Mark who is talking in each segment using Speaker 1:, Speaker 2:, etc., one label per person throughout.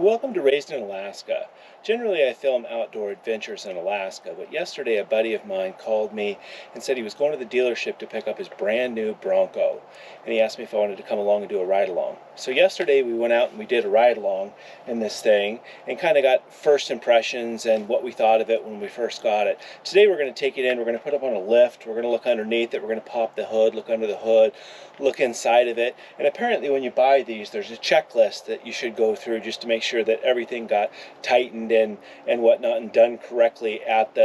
Speaker 1: Welcome to Raised in Alaska. Generally I film outdoor adventures in Alaska, but yesterday a buddy of mine called me and said he was going to the dealership to pick up his brand new Bronco, and he asked me if I wanted to come along and do a ride along. So yesterday we went out and we did a ride along in this thing and kind of got first impressions and what we thought of it when we first got it. Today we're going to take it in, we're going to put it up on a lift, we're going to look underneath it, we're going to pop the hood, look under the hood, look inside of it, and apparently when you buy these there's a checklist that you should go through just to make sure that everything got tightened and whatnot and done correctly at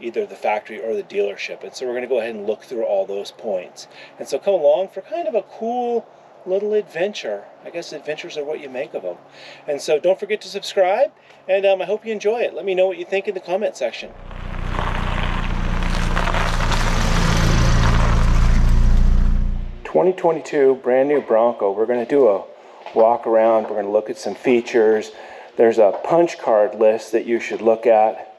Speaker 1: either the factory or the dealership. And so we're going to go ahead and look through all those points. And so come along for kind of a cool little adventure. I guess adventures are what you make of them. And so don't forget to subscribe, and I hope you enjoy it. Let me know what you think in the comment section. ...2022 brand new Bronco. We're going to do a walk around. We're going to look at some features. There's a punch card list that you should look at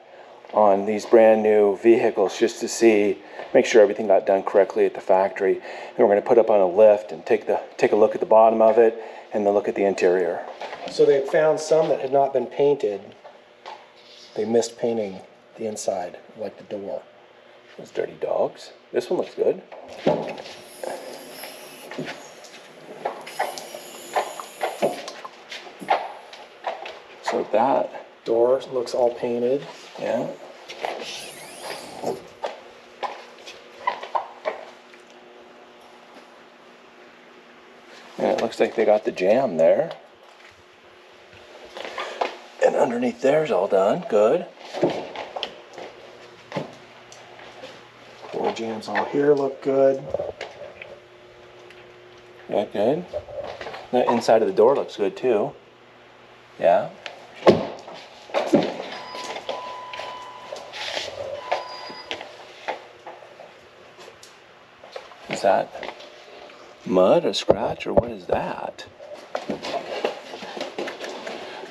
Speaker 1: on these brand new vehicles just to see, make sure everything got done correctly at the factory. And we're going to put up on a lift and take a look at the bottom of it and then look at the interior.
Speaker 2: So they found some that had not been painted. They missed painting the inside, like the door.
Speaker 1: Those dirty dogs. This one looks good. So that
Speaker 2: door looks all painted.
Speaker 1: Yeah. And it looks like they got the jam there. And underneath there's all done. Good.
Speaker 2: Door jams all here look good.
Speaker 1: Yeah, good. The inside of the door looks good too. Yeah. Is that mud or scratch or what is that?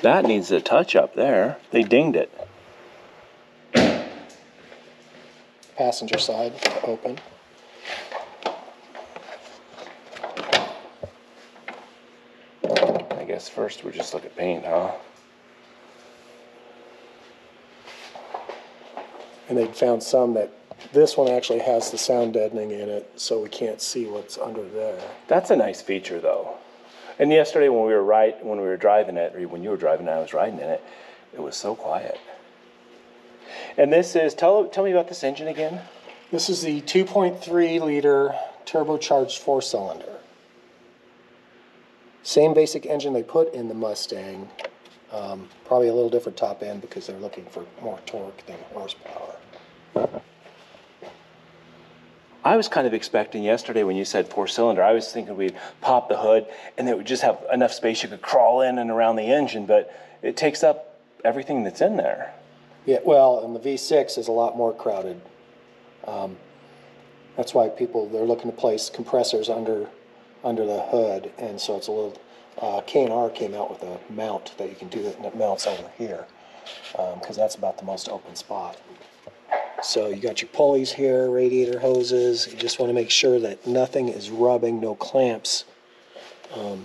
Speaker 1: That needs a touch up there. They dinged it.
Speaker 2: Passenger side open.
Speaker 1: I guess first we'll just look at paint, huh?
Speaker 2: And they found some that this one actually has the sound deadening in it, so we can't see what's under there.
Speaker 1: That's a nice feature, though. And yesterday when we were driving it, or when you were driving it, I was riding in it. It was so quiet. And this is tell me about this engine again.
Speaker 2: This is the 2.3 liter turbocharged 4-cylinder. Same basic engine they put in the Mustang. Probably a little different top end because they're looking for more torque than horsepower.
Speaker 1: I was kind of expecting yesterday when you said 4-cylinder, I was thinking we'd pop the hood and it would just have enough space you could crawl in and around the engine, but it takes up everything that's in there.
Speaker 2: Yeah, well, and the V6 is a lot more crowded. That's why they're looking to place compressors under the hood, and so it's a little. K&R came out with a mount that you can do that mounts over here, because that's about the most open spot. So you got your pulleys here, radiator hoses. You just want to make sure that nothing is rubbing, no clamps are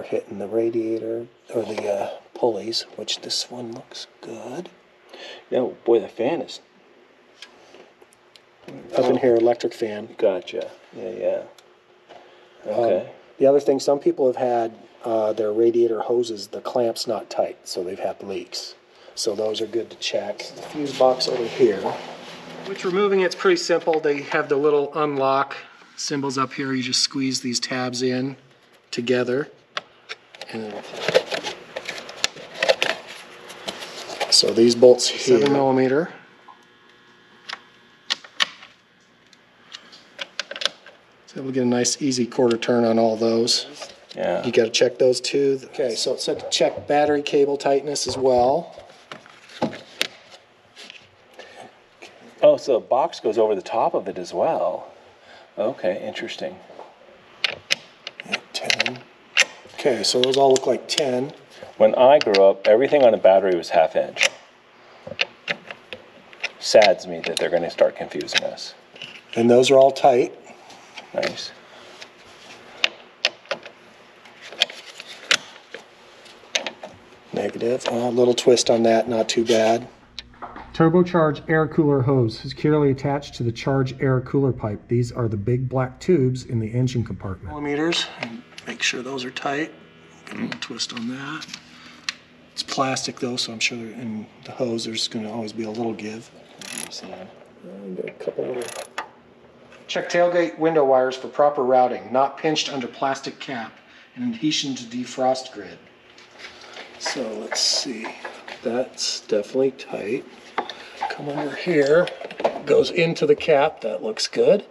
Speaker 2: hitting the radiator or the pulleys, which this one looks good.
Speaker 1: Yeah, boy, the fan is
Speaker 2: up in here, electric fan.
Speaker 1: Gotcha. Yeah. Okay.
Speaker 2: The other thing, some people have had their radiator hoses, the clamps not tight, so they've had leaks. So those are good to check. The fuse box over here. Which removing it's pretty simple. They have the little unlock symbols up here. You just squeeze these tabs in together. And so these bolts here. 7mm. So we'll get a nice easy quarter turn on all those.
Speaker 1: Yeah.
Speaker 2: You got to check those too. Okay, so it said to check battery cable tightness as well.
Speaker 1: Oh, so the box goes over the top of it as well. Okay, interesting.
Speaker 2: 10. Okay, so those all look like 10.
Speaker 1: When I grew up, everything on a battery was 1/2 inch. Sads me that they're going to start confusing us.
Speaker 2: And those are all tight.
Speaker 1: Nice.
Speaker 2: negative. A little twist on that, not too bad. Turbocharged air cooler hose is securely attached to the charged air cooler pipe. These are the big black tubes in the engine compartment. Millimeters, and make sure those are tight. Get a little twist on that. It's plastic though, so I'm sure in the hose there's going to always be a little give. And a couple little. Check tailgate window wires for proper routing, not pinched under plastic cap, and adhesion to defrost grid. So let's see, that's definitely tight. Come over here, goes into the cap, that looks good,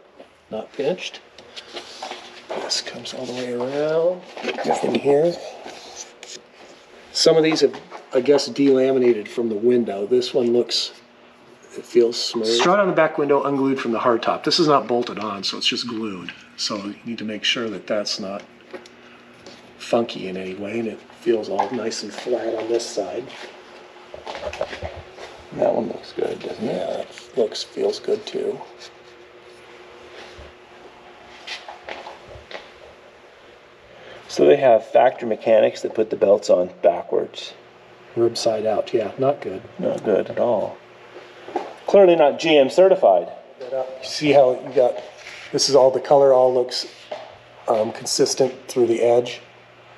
Speaker 2: not pinched. This comes all the way around, in here. Some of these have, I guess, delaminated from the window. This one looks, it feels smooth. Strut on the back window unglued from the hardtop. This is not bolted on, so it's just glued. So you need to make sure that that's not funky in any way, and it feels all nice and flat on this side. That one looks good, doesn't it? Yeah, that feels good too.
Speaker 1: So they have factory mechanics that put the belts on backwards.
Speaker 2: Rib side out, yeah, not good.
Speaker 1: Not good at all. Clearly not GM certified.
Speaker 2: You see how you got, this is all, the color all looks consistent through the edge.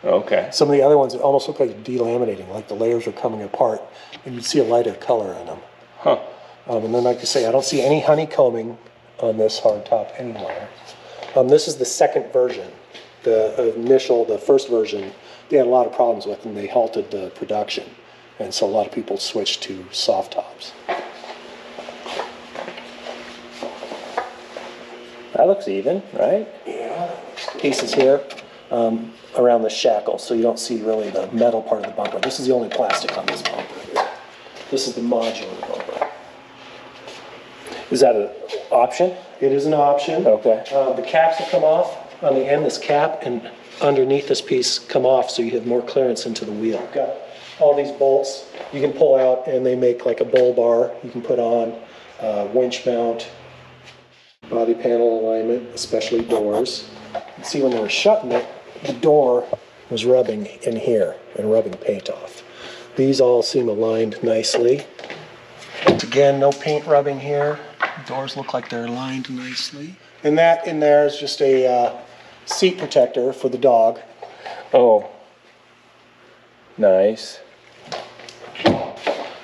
Speaker 1: Okay.
Speaker 2: Some of the other ones, it almost look like delaminating, like the layers are coming apart, and you see a lighter color in them.
Speaker 1: Huh.
Speaker 2: And then, like I say, I don't see any honeycombing on this hardtop anywhere. This is the second version. The first version, they had a lot of problems with, and they halted the production. And so a lot of people switched to soft tops.
Speaker 1: That looks even, right?
Speaker 2: Yeah. Pieces here around the shackle, so you don't see really the metal part of the bumper. This is the only plastic on this bumper here. This is the modular bumper.
Speaker 1: Is that an option?
Speaker 2: It is an option.
Speaker 1: Okay.
Speaker 2: The caps will come off on the end. This cap and underneath this piece come off, so you have more clearance into the wheel. Got all these bolts you can pull out, and they make like a bull bar you can put on, winch mount, body panel alignment, especially doors. You see when they were shutting it, the door was rubbing in here and rubbing paint off. These all seem aligned nicely. Once again, no paint rubbing here. The doors look like they're aligned nicely. And that in there is just a seat protector for the dog.
Speaker 1: Oh, nice.
Speaker 2: And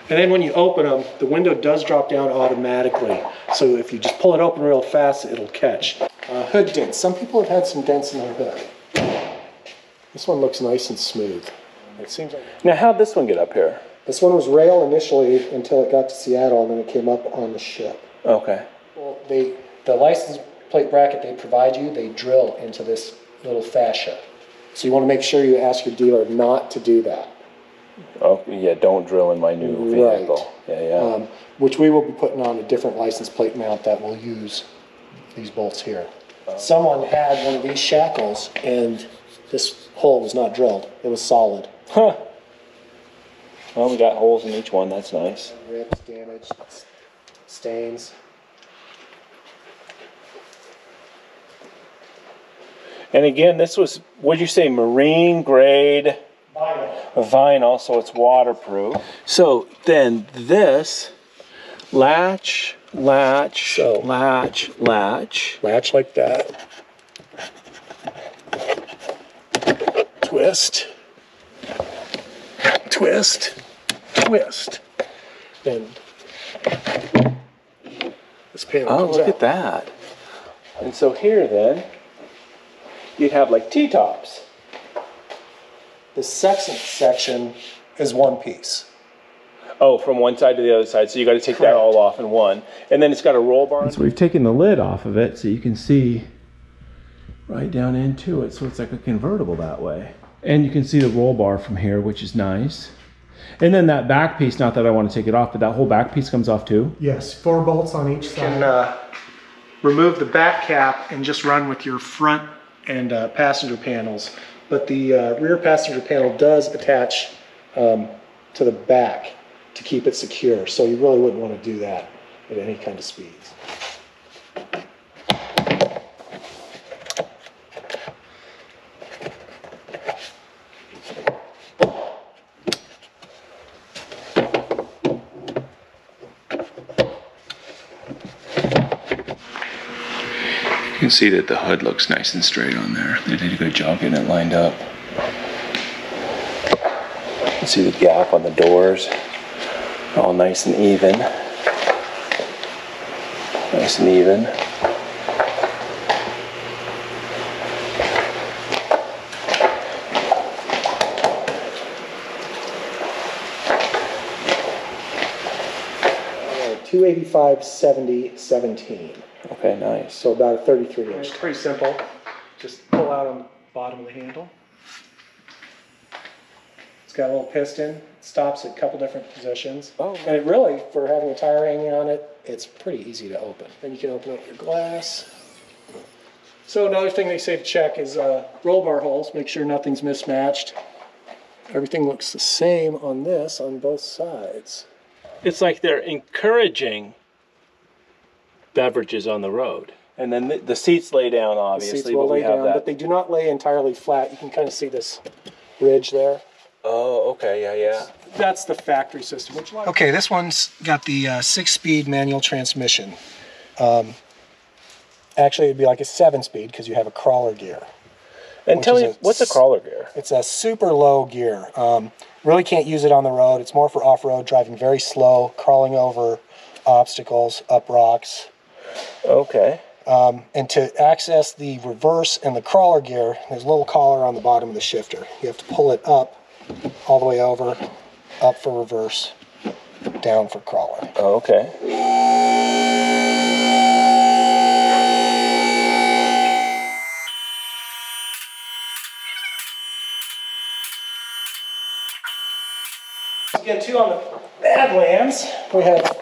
Speaker 2: then when you open them, the window does drop down automatically. So if you just pull it open real fast, it'll catch. Hood dents. Some people have had some dents in their hood. This one looks nice and smooth. It seems like.
Speaker 1: Now, how'd this one get up here?
Speaker 2: This one was rail initially until it got to Seattle, and then it came up on the ship.
Speaker 1: Okay.
Speaker 2: Well, the license plate bracket they provide you, they drill into this little fascia. So you want to make sure you ask your dealer not to do that.
Speaker 1: Oh, yeah, don't drill in my new vehicle.
Speaker 2: Right.
Speaker 1: Yeah.
Speaker 2: Which we will be putting on a different license plate mount that will use these bolts here. Someone had one of these shackles, and this hole was not drilled. It was solid.
Speaker 1: Huh. Well, we got holes in each one. That's nice.
Speaker 2: Rips, damage, stains.
Speaker 1: And again, this was, what'd you say, marine grade?
Speaker 2: Vinyl.
Speaker 1: Vinyl, so it's waterproof. So then this latch, latch,
Speaker 2: So,
Speaker 1: latch, latch.
Speaker 2: Latch like that. Twist. Twist. Twist. Then this panel
Speaker 1: Oh,
Speaker 2: comes
Speaker 1: look
Speaker 2: out.
Speaker 1: at that. And so here then, you'd have like T-tops.
Speaker 2: The second section is one piece.
Speaker 1: Oh, from one side to the other side. So you got to take that all off in one. And then it's got a roll bar. So we've taken the lid off of it so you can see right down into it. So it's like a convertible that way. And you can see the roll bar from here, which is nice. And then that back piece, not that I want to take it off, but that whole back piece comes off too?
Speaker 2: Yes, 4 bolts on each side. You can remove the back cap and just run with your front and passenger panels. But the rear passenger panel does attach to the back to keep it secure. So you really wouldn't want to do that at any kind of speeds.
Speaker 1: You can see that the hood looks nice and straight on there. They did a good job getting it lined up. You can see the gap on the doors. All nice and even. Nice and even.
Speaker 2: $285.70.17.
Speaker 1: Okay, nice.
Speaker 2: So about a 33 inch.
Speaker 3: It's pretty simple. Just pull out on the bottom of the handle. It's got a little piston. It stops at a couple different positions.
Speaker 2: Oh, and it really, for having a tire hanging on it, it's pretty easy to open. Then you can open up your glass.
Speaker 3: So another thing they say to check is roll bar holes. Make sure nothing's mismatched.
Speaker 2: Everything looks the same on this on both sides.
Speaker 1: It's like they're encouraging beverages on the road. And then the seats lay down, obviously.
Speaker 2: The seats will lay down, but they do not lay entirely flat. You can kind of see this ridge there.
Speaker 1: Oh, okay, yeah.
Speaker 3: That's the factory system.
Speaker 2: Okay, this one's got the 6-speed manual transmission. Actually, it'd be like a 7-speed because you have a crawler gear.
Speaker 1: And tell me, what's a crawler gear?
Speaker 2: It's a super low gear. Really can't use it on the road. It's more for off-road, driving very slow, crawling over obstacles, up rocks.
Speaker 1: Okay.
Speaker 2: And to access the reverse and the crawler gear, there's a little collar on the bottom of the shifter. You have to pull it up, all the way over, up for reverse, down for crawler.
Speaker 1: Okay.
Speaker 2: Again, too, on the Badlands, we have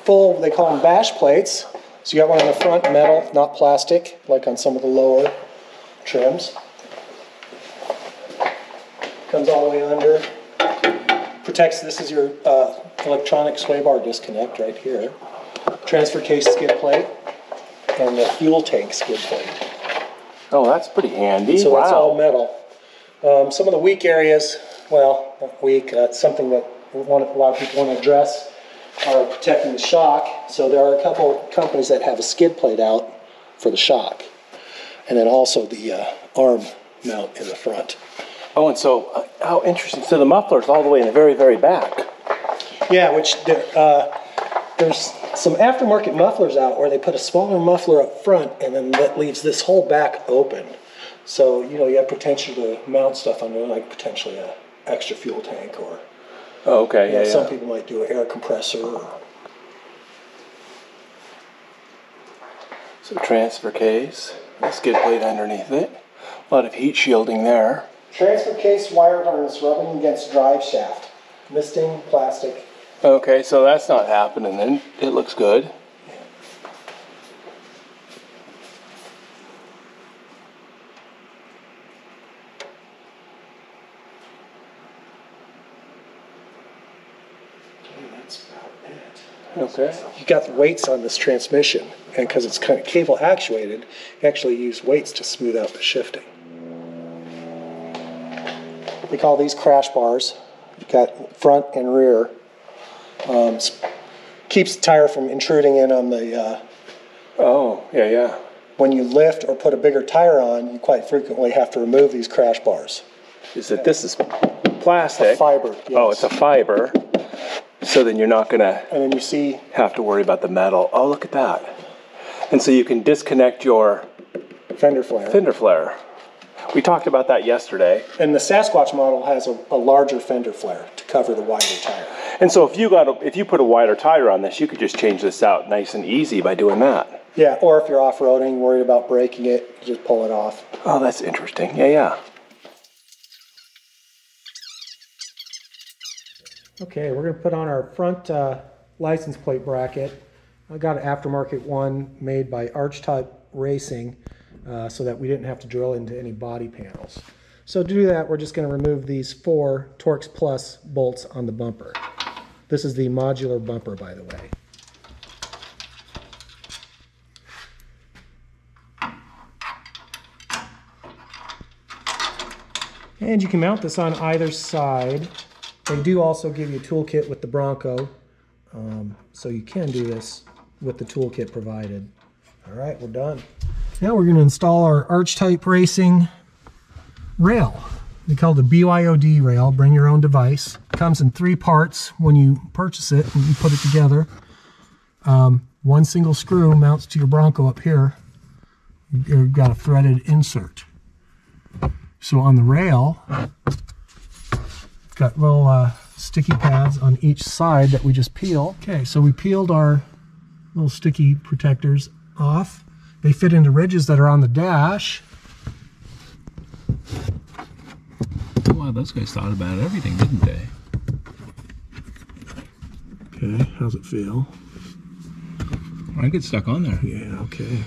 Speaker 2: full, they call them bash plates. So you got one on the front, metal, not plastic, like on some of the lower trims. Comes all the way under. Protects, this is your electronic sway bar disconnect right here. Transfer case skid plate, and the fuel tank skid plate.
Speaker 1: Oh, that's pretty handy.
Speaker 2: So
Speaker 1: wow.
Speaker 2: That's all metal. Some of the weak areas, well, not weak, something that a lot of people want to address are protecting the shock. So there are a couple companies that have a skid plate out for the shock. And then also the arm mount in the front.
Speaker 1: Oh, and so, how interesting. So the muffler's all the way in the very, very back.
Speaker 2: Yeah, which there's some aftermarket mufflers out where they put a smaller muffler up front and then that leaves this whole back open. So, you know, you have potential to mount stuff under, like potentially a extra fuel tank or
Speaker 1: oh, okay, yeah,
Speaker 2: some people might do an air compressor.
Speaker 1: So transfer case, a skid plate underneath it. A lot of heat shielding there.
Speaker 2: Transfer case wire harness rubbing against drive shaft. Misting plastic.
Speaker 1: Okay, so that's not happening then. It looks good. Okay.
Speaker 2: You got the weights on this transmission, and because it's kind of cable actuated, you actually use weights to smooth out the shifting. We call these crash bars. You've got front and rear. Keeps the tire from intruding in on the...
Speaker 1: oh, yeah.
Speaker 2: When you lift or put a bigger tire on, you quite frequently have to remove these crash bars.
Speaker 1: Is that this is plastic?
Speaker 2: A fiber, yes.
Speaker 1: Oh, it's a fiber. So then you're not going to
Speaker 2: and then you see
Speaker 1: have to worry about the metal. Oh, look at that. And so you can disconnect your
Speaker 2: fender flare.
Speaker 1: Fender flare. We talked about that yesterday.
Speaker 2: And the Sasquatch model has a larger fender flare to cover the wider tire.
Speaker 1: And so if you put a wider tire on this, you could just change this out nice and easy by doing that.
Speaker 2: Yeah, or if you're off-roading, worried about breaking it, you just pull it off.
Speaker 1: Oh, that's interesting. Yeah.
Speaker 3: Okay, we're going to put on our front license plate bracket. I got an aftermarket one made by Archetype Racing so that we didn't have to drill into any body panels. So to do that, we're just going to remove these 4 Torx Plus bolts on the bumper. This is the modular bumper, by the way. And you can mount this on either side. They do also give you a toolkit with the Bronco, so you can do this with the toolkit provided. All right, we're done. Now we're going to install our arch type racing rail. They call it the Byod rail. Bring your own device. It comes in 3 parts when you purchase it and you put it together. One single screw mounts to your Bronco up here. You've got a threaded insert. So on the rail, it's got little sticky pads on each side that we just peel. Okay, so we peeled our little sticky protectors off. They fit into ridges that are on the dash.
Speaker 1: Wow, those guys thought about everything, didn't they?
Speaker 3: Okay, how's it feel?
Speaker 1: I get stuck on there.
Speaker 3: Yeah, okay.